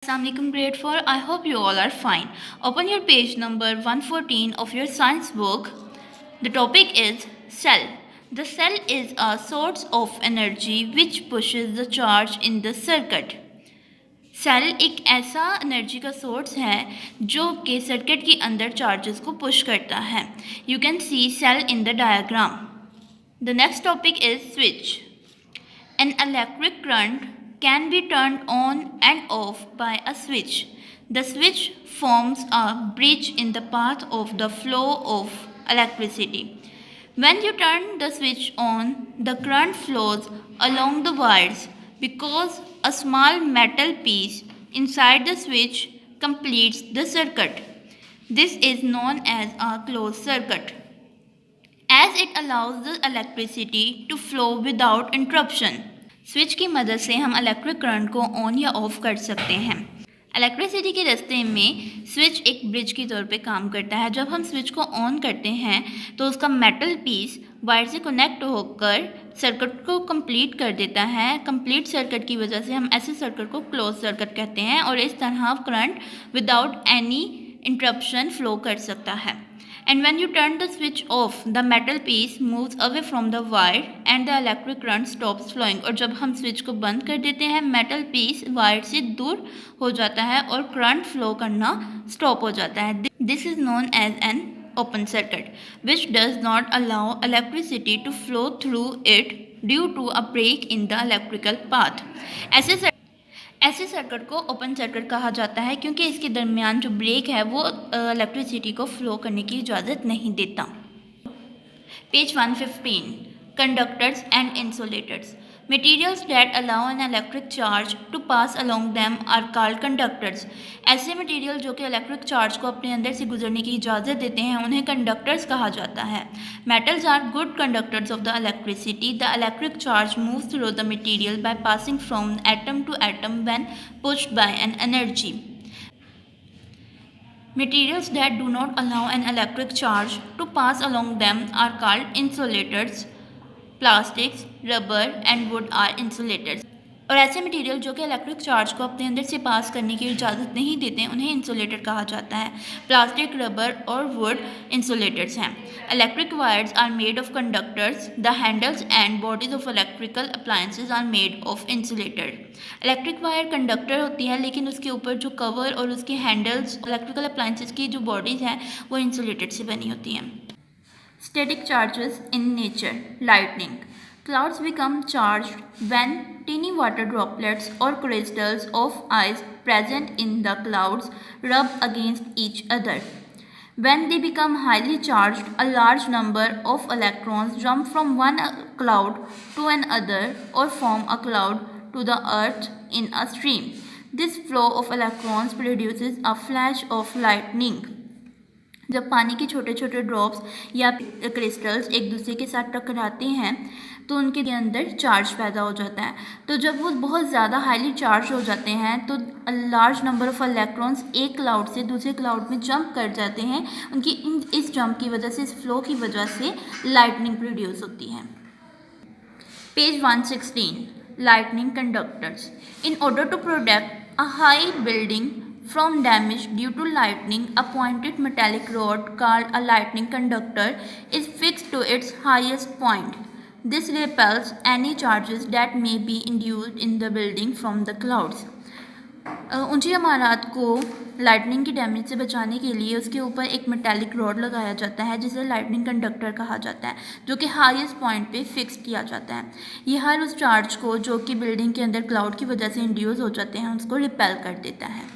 Assalamualaikum grade 4. I hope you all are fine. Open your page number 114 of your science book. The topic is cell. The cell is a source of energy which pushes the charge in the circuit. Cell एक ऐसा energy का source है जो कि circuit के अंदर charges को push करता है. You can see cell in the diagram. The next topic is switch. An electric current can be turned on and off by a switch. The switch forms a bridge in the path of the flow of electricity. When you turn the switch on, the current flows along the wires because a small metal piece inside the switch completes the circuit. This is known as a closed circuit, as it allows the electricity to flow without interruption. Switch की मदद से हम electric current को on या of कर सकते हैं. Electricity के रास्ते में स्विच एक ब्रिज के तौर पे काम करता है. जब हम स्विच को ऑन करते हैं तो उसका मेटल पीस वायर से कनेक्ट होकर सर्किट को कंप्लीट कर देता है. कंप्लीट सर्किट की वजह से हम ऐसे सर्किट को क्लोज सर्किट कहते हैं और इस तरह current without any interruption flow कर सकता है. And when you turn the switch off, the metal piece moves away from the wire and the electric current stops flowing. और जब हम स्विच को बंद कर देते हैं मेटल पीस वायर से दूर हो जाता है और करंट फ्लो करना स्टॉप हो जाता है. This is known as an open circuit, which does not allow electricity to flow through it due to a break in the electrical path. ऐसे सर्किट को ओपन सर्किट कहा जाता है क्योंकि इसके दरमियान जो ब्रेक है वो इलेक्ट्रिसिटी को फ्लो करने की इजाज़त नहीं देता. Page 115. Conductors and insulators. Materials that allow an electric charge to pass along them are called conductors. ऐसे मटेरियल जो कि इलेक्ट्रिक चार्ज को अपने अंदर से गुजरने की इजाज़त देते हैं उन्हें कंडक्टर्स कहा जाता है. Metals are good conductors of the electricity. The electric charge moves through the material by passing from atom to atom when pushed by an energy. Materials that do not allow an electric charge to pass along them are called insulators. Plastics, rubber and wood are insulators. और ऐसे material जो कि electric charge को अपने अंदर से पास करने की इजाज़त नहीं देते हैं उन्हें इंसुलेटर कहा जाता है. प्लास्टिक, रबर और वुड इंसुलेटर्स हैं. Electric wires are made of conductors. The handles and bodies of electrical appliances are made of insulator. Electric wire conductor होती है लेकिन उसके ऊपर जो कवर और उसके हैंडल्स इलेक्ट्रिकल अप्लायंसेज की जो बॉडीज़ हैं वो इंसुलेटेड से बनी होती हैं. Static charges in nature. Lightning. Clouds become charged when tiny water droplets or crystals of ice present in the clouds rub against each other. When they become highly charged, a large number of electrons jump from one cloud to another or form a cloud to the earth in a stream. This flow of electrons produces a flash of lightning. जब पानी के छोटे छोटे drops या crystals एक दूसरे के साथ टकराते हैं तो उनके अंदर चार्ज पैदा हो जाता है. तो जब वो बहुत ज़्यादा हाईली चार्ज हो जाते हैं तो लार्ज नंबर ऑफ इलेक्ट्रॉन्स एक क्लाउड से दूसरे क्लाउड में जंप कर जाते हैं. उनकी इस जंप की वजह से, इस फ्लो की वजह से लाइटनिंग प्रोड्यूस होती है. Page 116. Lightning conductors. In order to protect a high building from damage due to lightning, a pointed metallic rod called a lightning conductor is fixed to its highest point. This repels any charges that may be induced in the building from the clouds. ऊंची इमारत को lightning की damage से बचाने के लिए उसके ऊपर एक मेटालिक रॉड लगाया जाता है जिसे लाइटनिंग कंडक्टर कहा जाता है, जो कि हाईएस्ट पॉइंट पे फिक्स किया जाता है. यह हर उस चार्ज को जो कि बिल्डिंग के अंदर क्लाउड की वजह से इंड्यूस हो जाते हैं उसको रिपेल कर देता है.